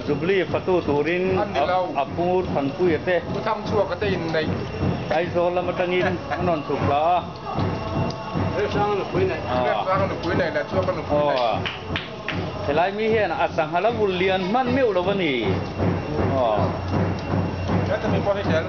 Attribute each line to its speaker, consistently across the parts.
Speaker 1: zubli fatu turin apur thanpu yate
Speaker 2: กูทำชั่วก็ได้ยินใน
Speaker 1: ai zo la matangin anon sukla
Speaker 2: เรื่องสร้างหนุ่มคุยไหนแหละชั่วก็หนุ่มคุยไหน
Speaker 1: helai mi hian asang hala bulian man meu lo wani
Speaker 2: แล้วจะมีโพสิชัน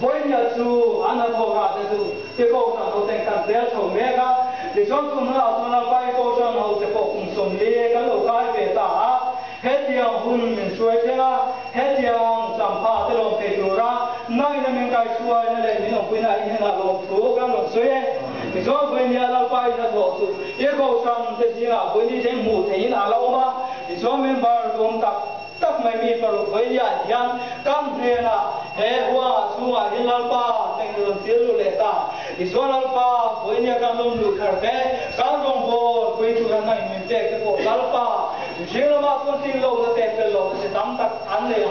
Speaker 3: Voy a su anapoga de su que cosa no tengan de eso mega để cho chúng nó tụi nó bay cô cho nó sẽ có cùng sống đi cái lỗ cái về ta hết điều hun mình xuôi thế hết điều giảm pha thế lòng thế đồ ra nay là mình cái xuôi nó lại mình không quên lại như là lòng số cái lòng xuôi để cho với nhà nó bay ra bộ sự cái câu xong thế gì là với như thế mù thế là lâu mà để cho mình vào gồm tất mấy mi vào với nhà dân cam thế là hệ hoa xuôi hiện là ba thành đường tiêu lệ ta để cho là ba với nhà cam lông lụt khởi thế cam lông bộ với chủ nhân này mình để cái bộ là ba chỉ là mà con tin lâu là đẹp cái lâu sẽ tắm tắc ăn liền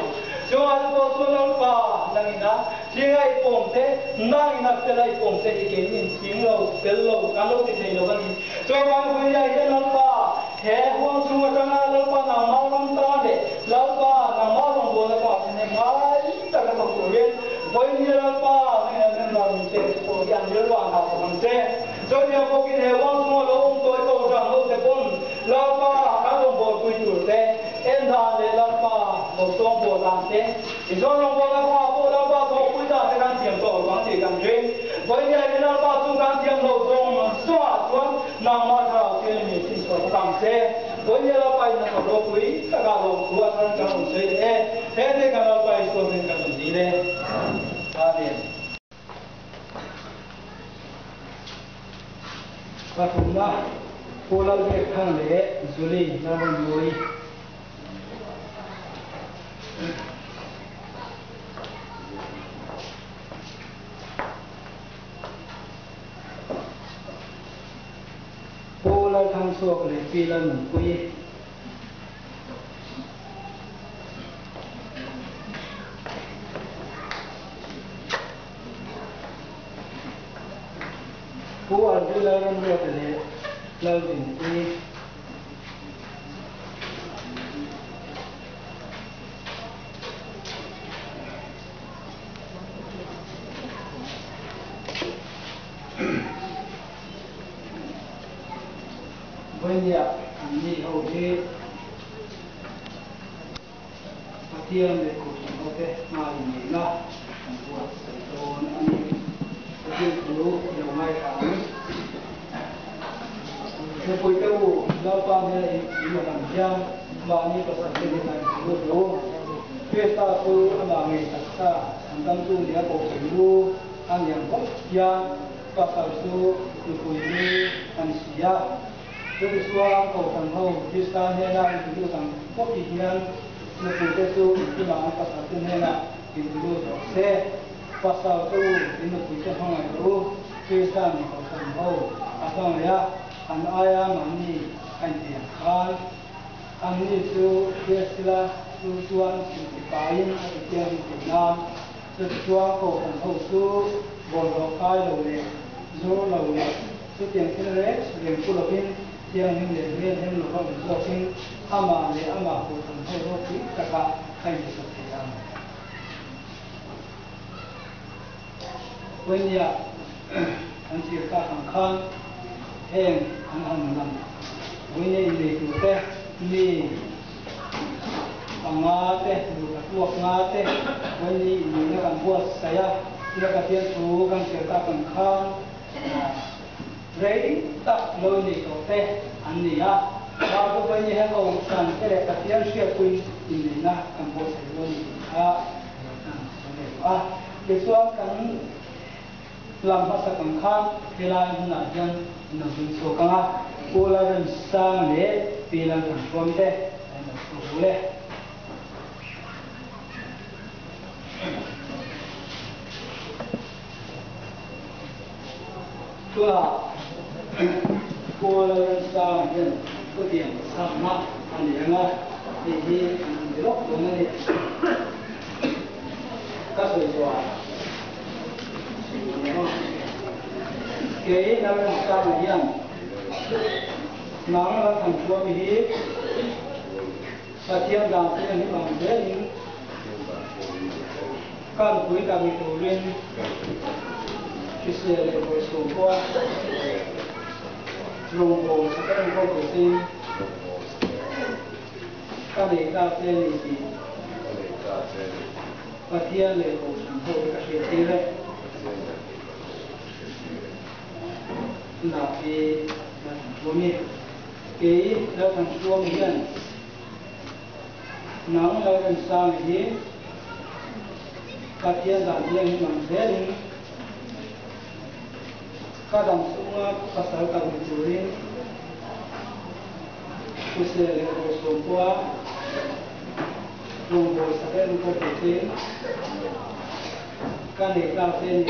Speaker 3: cho anh bộ số là ba năng ina chỉ ai bom thế năng ina cái này bom thế thì cái nhìn tiếng lâu cái lâu cam lâu thì thấy lâu hơn cho anh với nhà cái là ba hệ hoa xuôi trong là ba nằm mau nằm ta để là ba nằm mau nằm bộ là ba thì này mai tất cả các cụ viên với như là ba nên là mình sẽ có dạng như là nào của mình sẽ cho nên có cái hệ hoa xuôi là ông tôi cầu rằng ông sẽ bom là ba các ông bộ quy chủ thế em đã để là ba một số bộ làm thế thì cho nên bộ là ba bộ là ba số quy ra cái căn tiền tổ bằng gì căn chuyện với như là ba số căn tiền đầu trong xóa xuống nằm mà thảo cái mình xin số căn thế với như là ba nó có quý các cái lòng của thân trong lòng xây thế thế thì cái là ba số mình cần gì đấy ba điểm và cũng là cô là việc thằng lễ du lịch là một người cô là thằng số lễ phi là một quý cô ở đây là một người là bình quý với nhà đi hậu thế và thiên để cuộc sống hậu thế mà mình nó của sự tôn anh thiên phú nhiều mai tháng nếu cuối câu lao quan này chỉ là làm giang và như có sản sinh này của đồ phía ta tu là người thật xa anh tâm tu để bộ phim lu anh yang có giang và sản xuất từ cuối lu anh xia tôi xóa cầu thằng hậu phía xa này là từ thằng quốc kỳ hiền nếu cuối câu thì mà anh có sản sinh này là từ lu đó xe và sau tu thì nó cuối câu không này đâu phía xa này cầu thằng hậu xong rồi anh ai mà đi anh tiền khăn anh đi su kia là su suan su cái tiền Việt Nam su suan cổ phần hậu su bồn đồ khai đầu lệ số đầu lệ su tiền cái lệ tiền phụ lộc in tiền những lệ liên thêm lộc hậu lộc in ama lệ ama cổ phần hậu lộc in tất cả anh đi sắp thế nào bây giờ anh chỉ cả hàng khăn em anh làm với này để chủ tế đi bằng ngã tế đủ các buộc ngã tế với này nó làm buộc say nó cái tiền số càng sẽ ta càng khăn đấy tập lôi này chủ tế anh đi và cái với này họ sang cái này cái tiền sẽ quên thì na càng buộc say lôi này để cho càng làm phát càng khăn thì là nó dân nó dùng số càng cô là dân sang lễ vì là thằng con thế nó số lễ cô là dân sang dân có tiền sang mắt anh đi nghe thì lúc đó này các người giỏi cái đó là sao mà hiện nắng là thành phố Mỹ và thiên đàng thì là những bằng thế những các quý các vị tổ viên chỉ sẽ để một số qua dùng bộ sẽ các con tổ tiên các đề ca tên gì và thiên lệ bộ thành phố các địa tiên đấy na pe na bumi ke la thang chuam hian nang la kan sang hi Pathian dan hian mang zelin kadang sunga pasal kami turin kusele ko sopa Nunggu sampai nunggu kecil, kan ikhlas ini,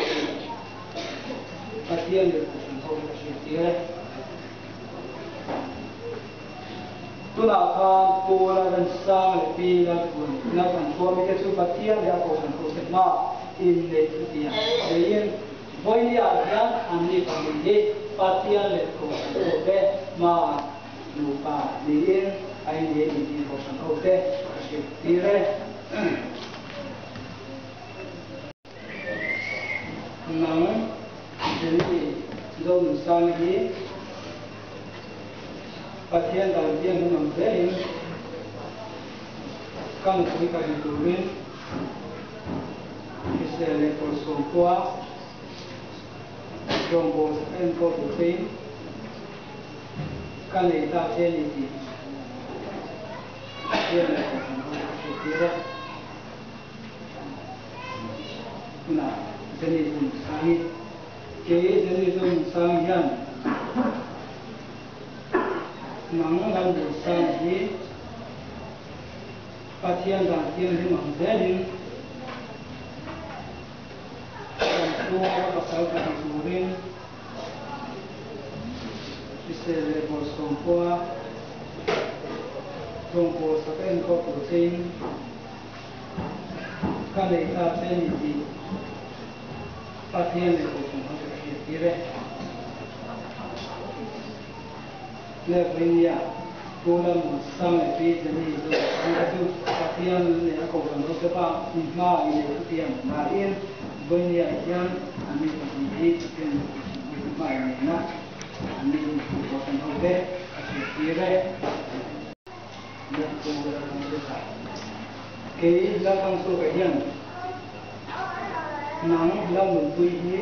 Speaker 3: kasihan dia nunggu kecil. Tu nak kan tu lawan sang lebih lawan, lawan suami kita kasihan dia nunggu semua ini dia. Jadi boleh aja andi pamili kasihan nunggu deh, mah lupa dia ini nunggu deh. Tire nang jadi dom sangi Pathian dan dia mengambil kan kita diturin bisa lekor sompua jombo engkau putih kan kita jadi dia tidak nah jenis sangi ke jenis sangian mangalan sangi Pathian dan dia mengambil dan semua pasal kasurin bisa lekor sompua Tunggu sampai engkau pusing, kan kita sendiri Pathian itu semua terkira. Lepas bulan sang lebih jenis itu Pathian ni aku kalau sebab lima ini Pathian lain banyak yang kami sendiri yang lima ini nak kami bukan oleh terkira. Cái la tăng số cái hiện nắng la mùn tùy hi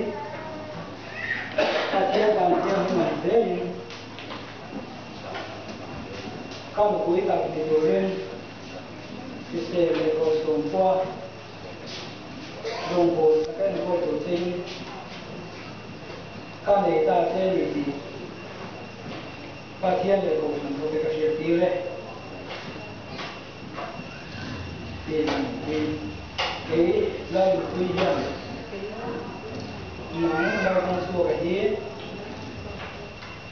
Speaker 3: ta chia bằng chia mà dễ các một quý tập thì đồ lên thì sẽ để có xuống qua đồng hồ các anh có tổ sinh các để ta sẽ gì phát hiện để có một cái việc gì đấy cái lời quy định nắng lao không xua cái gì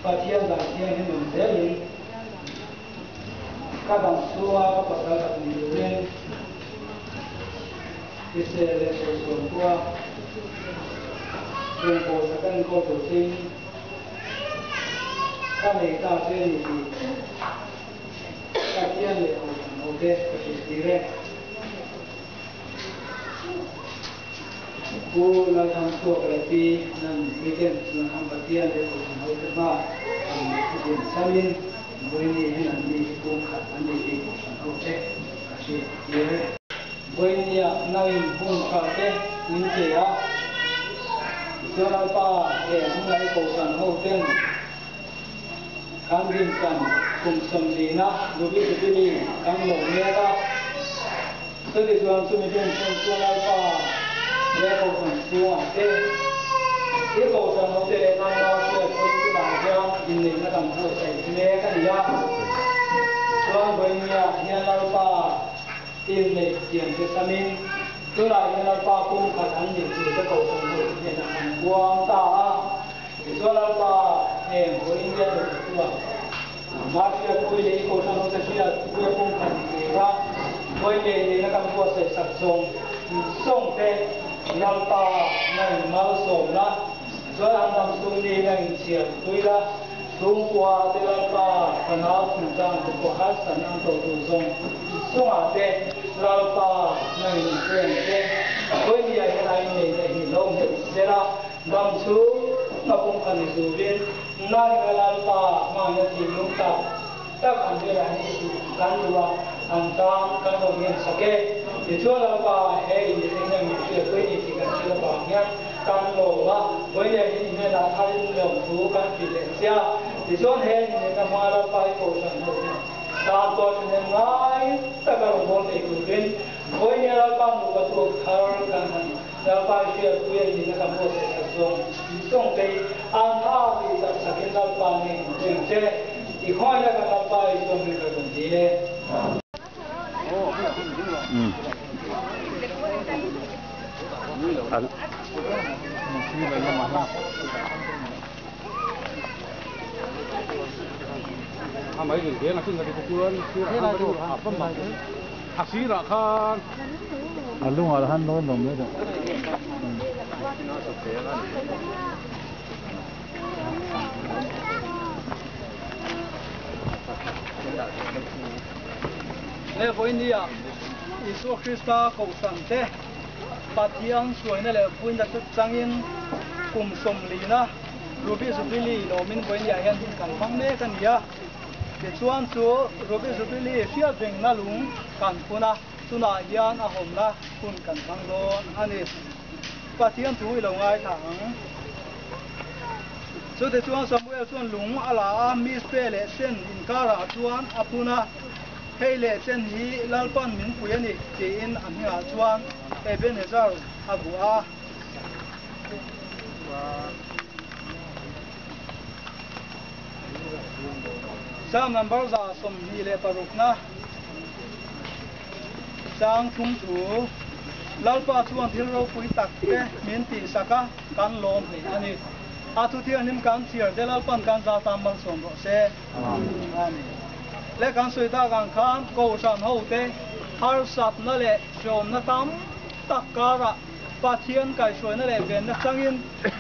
Speaker 3: Pathian dan dia ni menjadi kadang xua apa pasal tak menjadi bisa lekor sompua jombo sekan kau pusing kan kita sendiri kasihan lekor okey kecil Ku langsung suap lagi dan bikin dengan Pathian dari Pulau Terma, bikin salin, boleh ni nanti bungkat nanti di Pulau Teh kasih dia. Boleh ni nanti bungkat nanti ya. Soal apa? Mulai Pulau Teh kan bintang kumsam dina, lebih lebih kan lornya. Jadi soal sumedin soal apa? Dia kau semua dia kau semua dia nama dia kau itu bahagia ini nak kamu saya kan dia tuan banyak yang lupa ini yang kesamin tu lah yang lupa pun kadang yang kita kau semua dia nak buang tak itu lupa kau ini dia tu masih aku ini kau semua saya kau pun kan dia kau ini nak kamu saya sakjong song teh Nalpa nang malsom na, soalan tam suni nang siap tuila, tungkua tilalpa kanal tentang kepuasan atau tuzong, sungate nalpa nang sente, kau dia yang lain ni long sera, damsu napung kanisurin, nang nalpa mana timungta, tak andera ni kan dua antang kan orang sakit. Itu apa? Ini dengan mesti apa ini kita cuba banyak. การโลมาวันนี้เนี่ยเราทำเรื่องดูการกิเลสเสียที่ส่วนเห็นเนี่ยก็มาเราไปโกสันโดเนี่ยการตัวฉันง่ายแต่ก็ลงไปกุศลวันนี้เราไปมุกตัวเขากันเราไปเชื่อคุยนี่นะครับโมเสสส่งไปอ่านท่าที่จะสักการะปานี่จริงเจ้อีกข้อนึงก็เราไปส่งไปคนเดียว
Speaker 2: ทำไมถึงเรื่องขึ้นกันที่คุยคืออะไรดูครับผมหักสีราคา
Speaker 4: ลุงอะไรท่านโน้นลงเลย
Speaker 3: เนี่ยวันนี้อิสุคริสต์เขาสั่งเตะปัจจัยสวยนั่นแหละวันนี้จะจังยินกุมสมลีนะรูปสุบิลีโนมินวันนี้เห็นกันฟังเมกันยาเดี๋ยวชวนจูรูปสุบิลีเชื่อเด็กนั่ลุงกันพูนะสุนัขยันอาหมนะคุณกันฟังโดนอันนี้ปัจจัยถูกลงไงถังสุดท้ายชวนสมุเอลชวนลุงอะไรมีสเปรย์เส้นอินการ์ชวนอาพูนะเฮเลเส้นฮีลาลปันมินปุยนี่จีนอันนี้ชวนเอเบนเฮซาร์อาบัวสามนัมเบอร์จะสมฮีเลปารุกนะจางทุ่มถูลาลปันชวนที่เราปุยตักเตมินตีสักกันลมนี่อันนี้อาทุที่อันนี้การเสียเดลาลปันการจะตามบังสมรสเซอันนี้และการสุดท้ายการข้ามโกชันหูเตฮาร์สัตนั่นแหละโจมนักตั้มตักการะปัจเจียนไก่ช่วยนั่นแหละเป็นนักจังยิน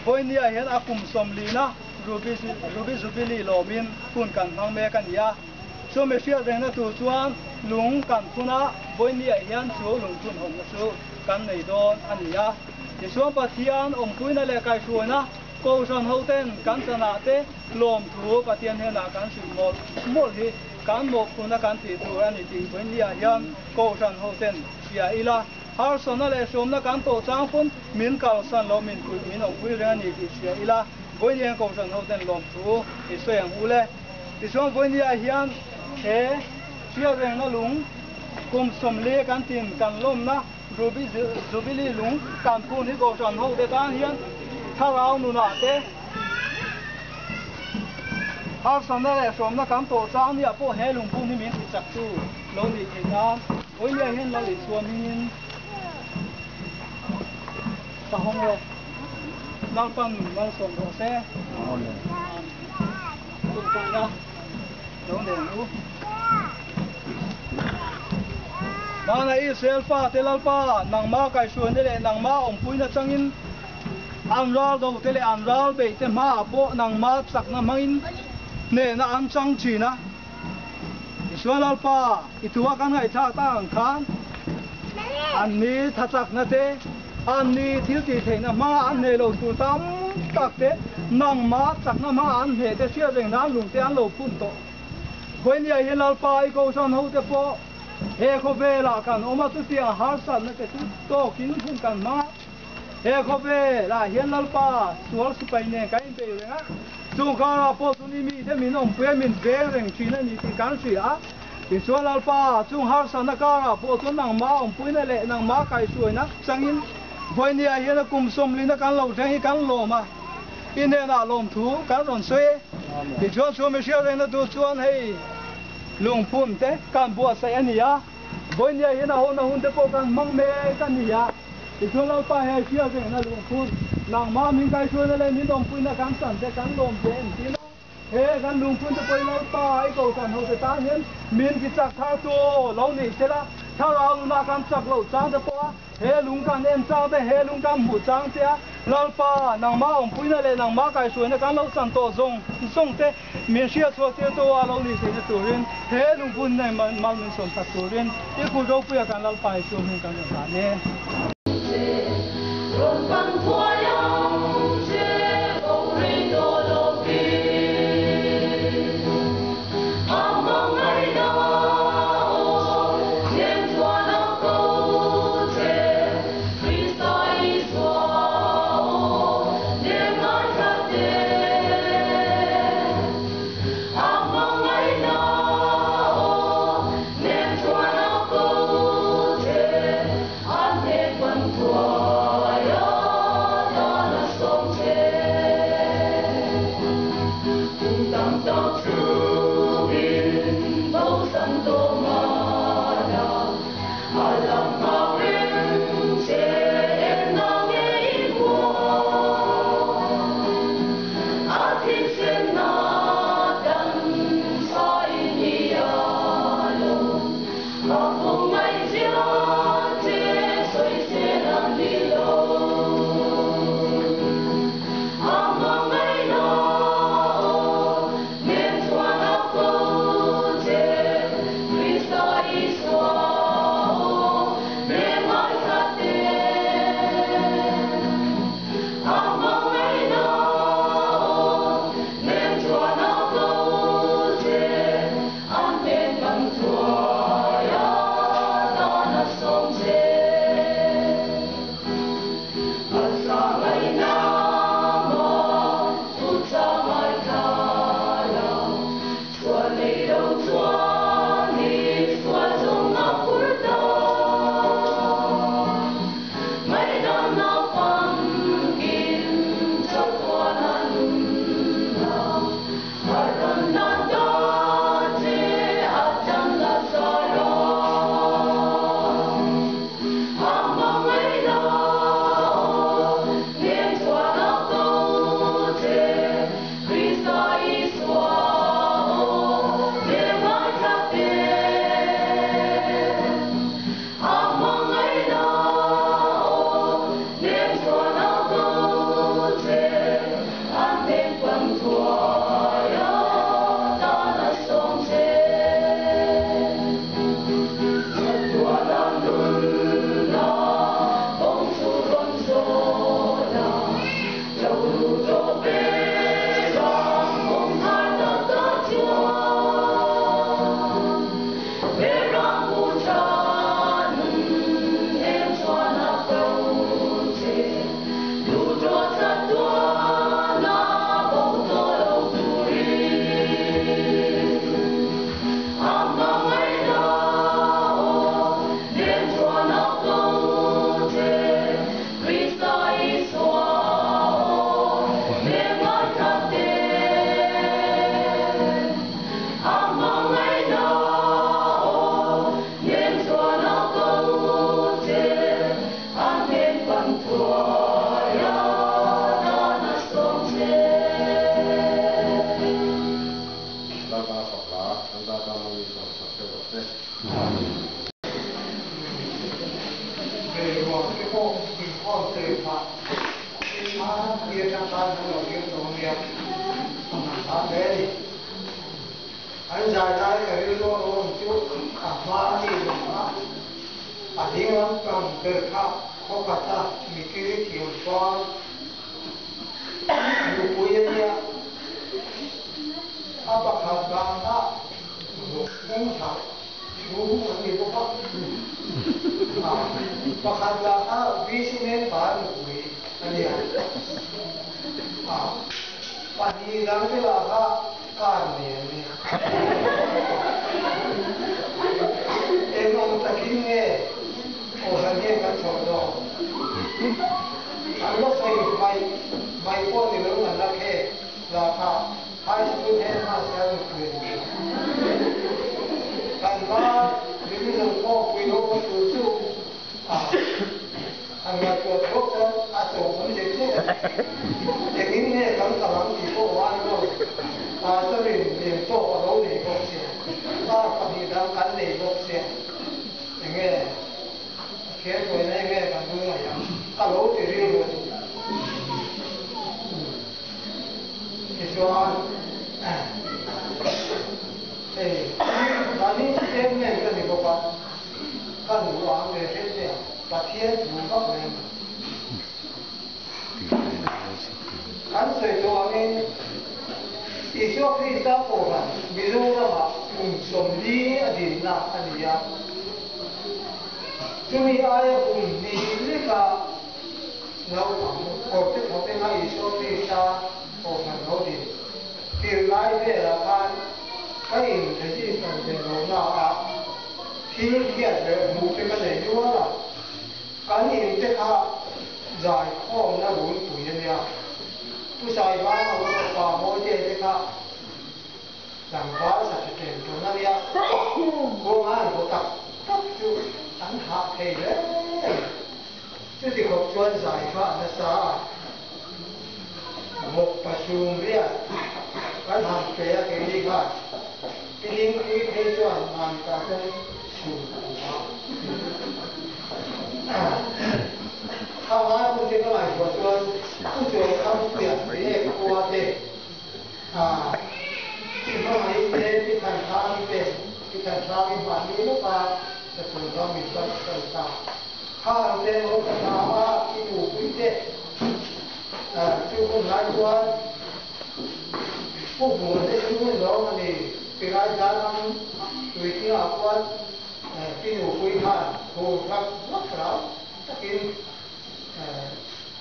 Speaker 3: วันนี้เห็นอากุมสมลีนะรูบิสุบิลีโลมินคุณกันฟังเมกันยาช่วงเมื่อเชื่อเรื่องนั้นตัวชวนลุงกันทุนะวันนี้เห็นช่วยลุงทุนหงสู้กันในโดนอันนี้ยาที่ช่วงปัจเจียนอมคุยนั่นแหละไก่ช่วยนะโกชันหูเต้นกันชนะเตลมถูปัจเจียนเห็นอาการสุดหมดที่การหมกคุณการตีตัวอันนี้ที่วันนี้ยันโกชันหูเต้นเสียอีละฮาร์สันนั่นแหละชมนักการโตจ้างคนมินการสันเรามินคุยมินองคุยเรื่องนี้ที่เสียอีละวันนี้โกชันหูเต้นลมถูที่สวยงามอุเล่ที่ช่วงวันนี้ยันเเชื่อเรื่องนั้นลุงกุมสมเลกันตีนกันลมนะรูบิลีลุงการพูดที่โกชันหูเต้นการยันถ้าเราหนุนอาเตฮาร์สันนั่นแหละชมนักการโตจ้างเนี่ยพวกเฮลุงพูดนี่มินที่จักจูลงดีที่นั่นวันนี้เห็นเราดิชวนมินตาห้องเลยนั่งปันนั่งส่งโรเซ่ตุ้งตุ้งนะลงเด่นรู้มาในอิสราเอลฟ้าเทลฟ้านางมาไก่ชวนนี่แหละนางมาอมปุยนะจังอินอันรัลดูเทเลอันรัลเบย์เทมาโปนางมาสักน้ำมันเนี่ยนะอันจังชีนะอิสราเอลฟ้าอิตัวกันให้ชาตั้งขันอันนี้ทัศน์นะเตอันนี้ที่ที่เห็นมาอันนี้เราตัวตั้มตักเตนางมาสักน้ำมันอันเหตุเชื่อเรื่องนั้นลุงเตอันเราพุ่นโตวันนี้เห็นเราไปก็ฉันหูเตปเฮโคเบลากันออกมาตุที่อาหารสัตว์นั่นก็ตุโตกินพุ่นกันมาเฮโคเบลาเห็นเราไปสวนสุไปเนี่ยกันไปเลยนะจุงการพอสุนีมีแต่มีน้องเพื่อนมีเบงเรื่องชีนั่นนี่ที่การเสียที่สวนเราไปจุงหาสันนักการพอสุนางมาอมปุยนั่นแหละนางมาไก่สวยนะสังอินวันนี้เห็นกุมสมลินกันเราจะให้กันลมมาอินเดียน่ะลมถูกันร้อนสวยที่ชวนไม่เชื่อเลยนะตัวชวนให้ลุงพุ่นเตะการบัวใส่อันนี้ยาวันนี้เห็นหุ่นเตะพวกกันมังเมกันนี่ยาที่ชวนเราไปให้เชื่อเลยนะลุงพุ่นนางมามิงไก่ชวนอะไรมินองพุ่นนะกันสั่นเตะกันลมเย็นที่น้องเฮ้กันลุงพุ่นจะไปเราไปก็กันเขาจะตาเห็นมินกิจักท่าตัวเราหนีเสร็จละถ้าเราหน้ากันจักเราจ้างจะปะเฮลุงกันเอ็นจ้างแต่เฮลุงกันหมูจ้างเสียเราป่านางมาอมปุยนั่นเลยนางมาไก่สวยในการเราสั่งตัวส่งเตะเมียเชียชัวเสียตัวเราหนีเสียตัวเรียนเฮลุงปุยในมันส่งตัดตัวเรียนที่กูเราคุยกันเราไปช่วยกันอย่างนี้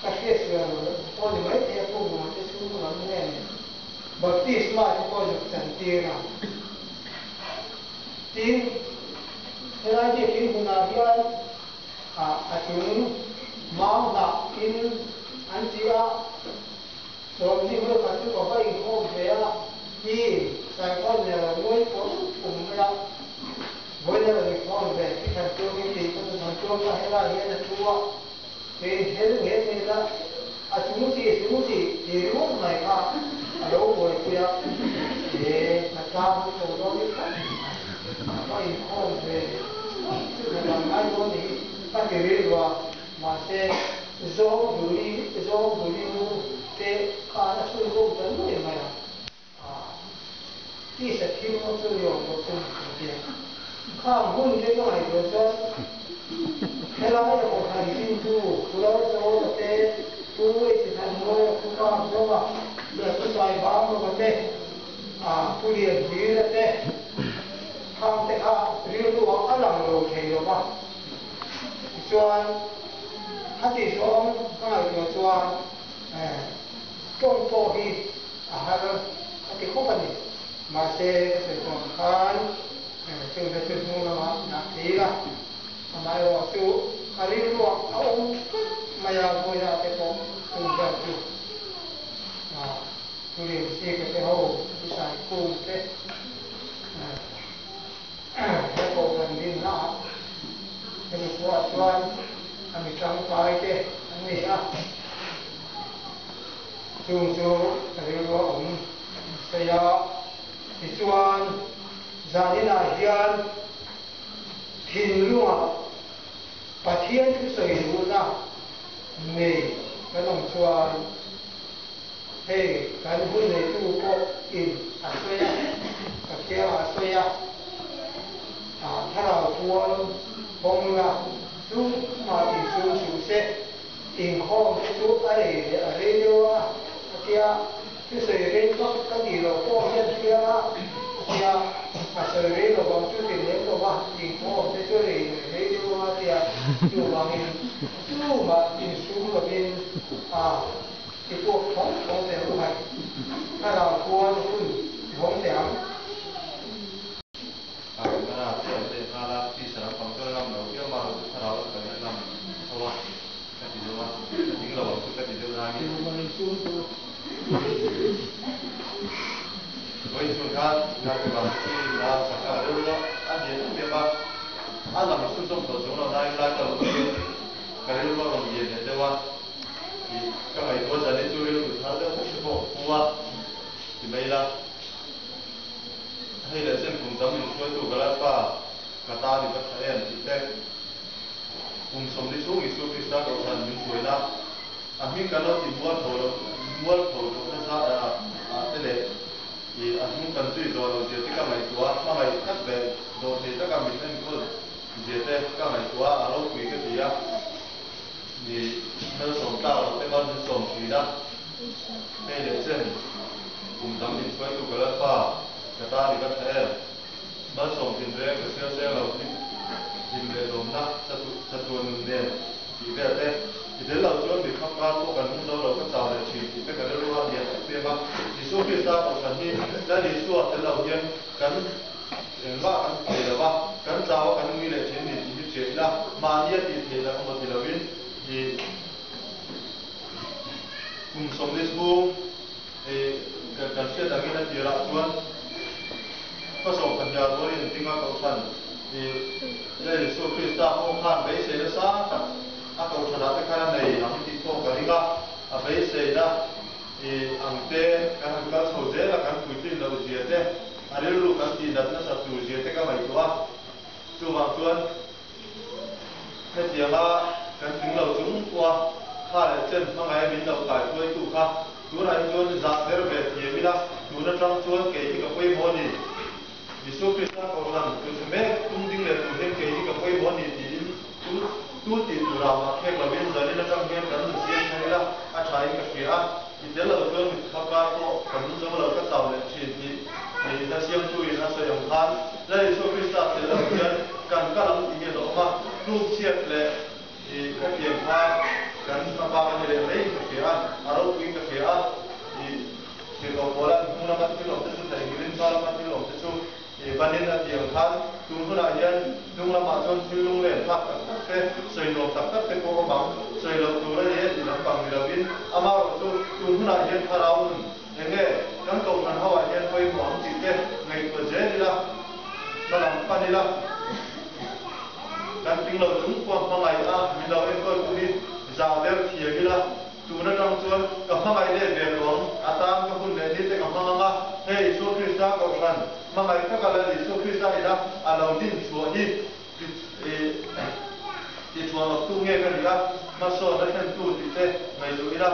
Speaker 5: เ
Speaker 3: Kasih orang ni dia pun macam semua orang ni. Baptisma itu pun cantiknya. Tin, kalau dia tin punarian, acun, mau nak tin antia, so ni boleh kasih apa info dia, ni saya pun boleh pun punya, boleh bagi info dia. Kita tu ni kita tu lah hela dia tua. Thì thế lúc hết thì là chúng thì lúc này mà đâu rồi kia để mà sao cái chỗ đó biết có gì không về chứ là ngay đó thì các cái gì rồi mà sẽ do gửi đi luôn thế cả là tôi không tới người mà thì sẽ thiếu nó tôi dùng một phần tiền không muốn cái này rồi cho thế là cái một hành trình tu, tu đó cho cái tu ấy thì thành ngôi tu cao cho mà được tu sai bám vào cái tu liền gì là cái tham cái riêng tu học ăn làm đồ thầy rồi mà cho hát thì cho cái này cho trong to thì hay là cái khúc này mà sẽ còn khán trường sẽ trường mua là mà thế là mai waktu hari itu aku maya boleh apa tunggu tu, boleh sih kita tahu bisa ikut ke, kita kan di mana, ini tuan kami sampai ke, ini ya, tunggu hari itu saya tuan jadi nahian hình luôn và thiên thứ sợi luôn ra nghề cái lòng chùa hey cái buôn này tu có in xoay cái kia xoayถ้าเราทวนบงละทุกมาติสูสูเสติงห้องทุกอะไรเดียวเกี่ยที่สวยเรื่องก็ดีเราก็เห็นเกี่ยสวยเราบางจุดเห็นก็ว่าติงห้องที่สวยเดียวเกี่ยอยู่บางอยู่มาติงสูกับเป็นที่พวกของแต่ละไปถ้าเราทวนคุณของแต่ละ
Speaker 5: Với chúng ta là cái bằng khi là sản phẩm đâu đó ăn gì cũng biết ba ăn làm một số tổ chúng nó đang lại đầu tiên cái lúc đó làm gì để cho thì các ngày có giờ đến chú ý được tháo được cái bộ qua thì bây giờ hay là xem cùng tấm mình chơi tụ cái lá pha cả ta thì các thầy em thì thế cùng sống đi xuống Giêsu Christ cầu thần mình chuối na mình cái đó thì mua thầu nó ra thế này thì mình cần duy trì đầu tiên các ngày tua mà ngày các về đầu thì tất cả mình nên có gì thế các ngày tua ở đâu quý cái gì á thì nó sống tạo cái con sống gì đó đây để xem cùng tấm mình chơi tụ cái lá pha cả ta thì các thầy nó sống thì dễ cái xe là hình về đồng nát chặt tuần nền thì về đây thì thế là chuyện bị khắc cao có cần không đâu là các cháu để chỉ thì cái đó luôn hiện tại mà thì số khi ta có sản品在你说的老天跟ว่ากันเดี๋ยวว่ากันเจ้ากันมีเลยชิ้นนี้ที่เสียละมาเนี่ยที่เสียละของที่เราวินที่กลุ่มสมดิสบูกันเสียต่างกันที่เราชวนก็ส่งปัญญาบริณที่มาเขาทันที่ได้สู้คริสต์โอ้ข้ามไปเสียซะเขาชนะไปขนาดไหนอันที่พวกกันนี่ก็ไปเสียนะอันเต้กันก็สู้เจแล้วกันคุยที่เราเสียเต้อะไรรู้กันที่ดับนั้นสัตว์เสียเต้ก็ไม่ตัวตัวบางส่วนแค่เดียวว่ากันถึงเราจุ่มว่าข้าเช่นทั้งไงมีเราขายด้วยตู้ข้าตัวไหนส่วนจากเรื่องแบบนี้ไม่ได้ตัวนั้นจังส่วนเกี่ยวกับไอ้โมนี่ยิสุคริสต์เขาทำคือแม้ตุ้งดิ้งเลยตัวเห็นเกี่ยวกับไอ้โมนี่ที่ตู้ติดตัวเราแค่เราเห็นตอนนี้เราจังเห็นกันเสียงใช่ละอาชัยกับเสียอีเดี๋ยวเราเริ่มขับการก็กันสมเราก็เต่าเลยชีวิตนี่ถ้าเสียงตุยนะเสียงพันและยิสุคริสต์เสร็จแล้วเนี่ยกันก็ลังอีเมลออกมารูปเชียบเลยที่ก็เพียงพากันมาบ้านนี่เลย in at the Khan, Tuna Yan, Numa John Filung and Tape, Soilo Tape Pogam, Soilo Tura yet in a Pamilavin, Amar Tuna Yan Paraun, and there, Yanko and how I get way more, make for Jenila, Malam Panila. Dan tinggal tu pun pengai ah, bila ekor kulit zaber tiada, tu nak tuan kapangai le berlong, atam kapun berdiri tengah manga, hey Yesus Kristus kau kan, manga itu kalau Yesus Kristus ida alaudin suahi, di tuan waktu ngekan ida, masuk dengan tu di teh, ngai tu ida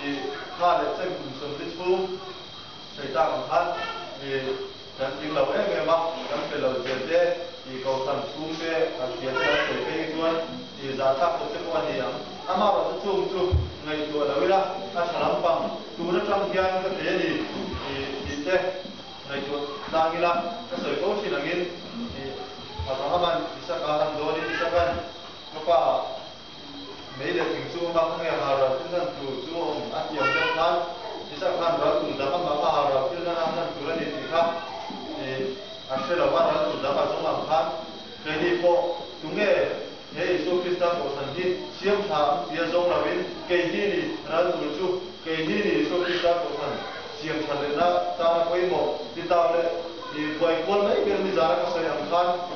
Speaker 5: di hal itu musim itu, saya tak kan, dan tinggal memang dan kalau jadi di kawasan Sumbe, Asia Tenggara, di Zata, Kota yang amat betul ngai tu ada wilayah Asalampang, tu nak campian kerja di teh ngai tu langilah, sesuai kau si langit, apa bisa kan doni bisa kan apa, mereka tinggal bang yang harap dengan tu Asia Tenggara, bisa kan beratu dapat apa harap dengan anak turun di tikar. Asyik lawan tu dapat semua kan. Jadi po tunggu, Yesus Kristus kau sendiri siap tham dia jom lawin. Kini ni ratu lucu, kini ni Yesus Kristus kau siap chalena tanah kau imo. Di tahun di buai pun ni biar ni jarak saya kan.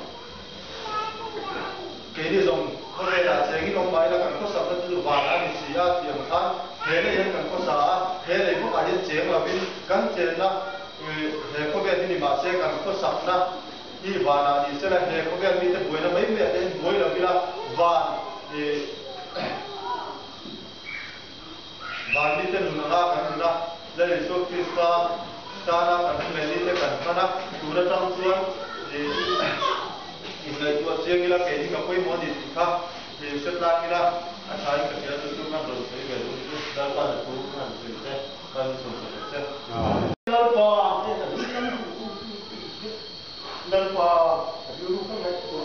Speaker 5: Kini jom kau dah jadi kau bayar kan kau sabda tu bahan siap yang kan. Kini yang kan kau sah, kini kau ada ceng lawin kan cengna. Kau biar ni masih kan kau sabda, ini wana ni selah kau biar ni tu boleh nama ini ada boleh lagi lah wan ni tu nuna kan nuna dari Yesus Kristus tanah kan ni tu kan mana turut tangsuan ini tu siang kita kini kau pun mau ditikah setelah kita asal kerja tu kan terus saya betul dapat tu kan kita kan sukses. Dan pak, dulu kan itu,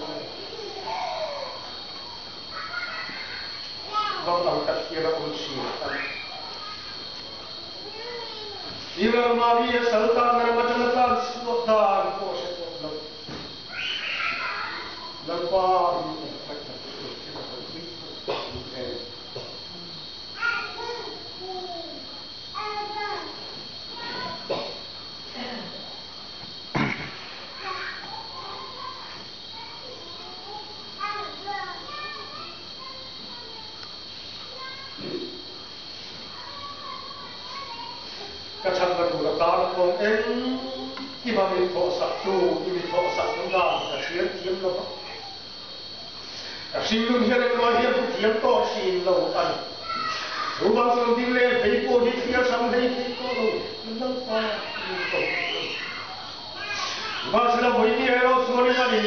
Speaker 5: kalau angkat kira kunci, jika Maria Sultan macam-macam sudah proses dan pak. Kacang berdua kalau kau iba minta satu, minta satu dah, kasihan loh. Kasihan tu dia nak mahir tu dia kau kasihan loh kan. Rumah tu dia le, paypo dia sampai paypo loh. Menang apa? Masa boleh ni orang semua ni mari.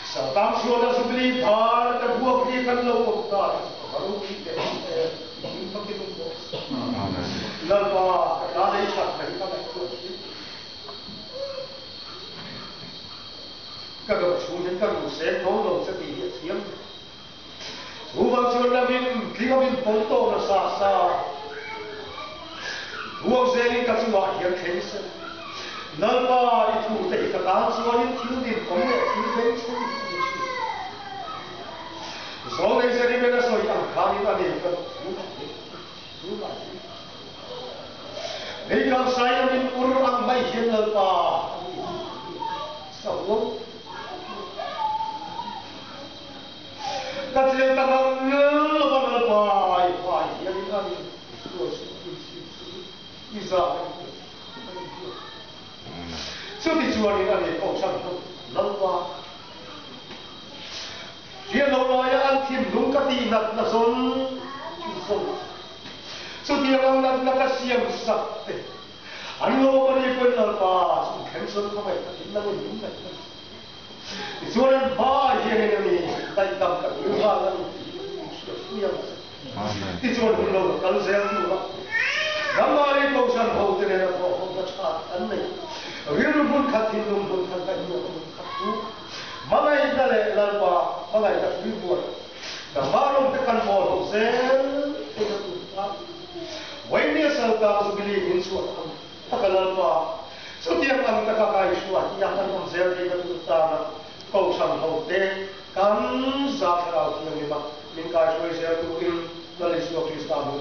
Speaker 5: Satam semua dah sebeli bar, kedua beri kan loh tak. Baru kita ini pakai tu. Lalu ada isyak mereka itu. Kalau sudah kalau saya tahu sedih siam. Uang sudah kita foto nasa. Uang saya kasih wajib cancel. Lalu itu kita tahu semua itu di komen itu. Soalnya saya ni mana soal yang kali tadi itu. Jika saya min urang mai hian lepa, sawong, kacil tangan lepa, hian ini isa, sudah jual ini kau sangat lepa, dia lepa yang antim lungkati nak nason, sudah orang nak kasihan sakit. Anu orang pun lepas, cancel kau macam ni nak ni macam. Jualan bah yang ni, tak dapat jualan siapa. Jualan pun kalau saya tu, ramai kausan kau terus kau macam ni. Riru pun khatin pun khatin pun khatu. Malai dah lepas, malai dah ribuan. Dah baru tekan bawah sel, Wahai Sultan sebeli insuat, tak lepas. Setiap kali kita kakai
Speaker 6: ที่อยากทำเซลล์ที่ประตูตาเขาสั่งเขาเตะกันจากเราที่มีมาลิงกายช่วยเซลล์ตัวอินนั่นเลยสุขที่สตาร์บุ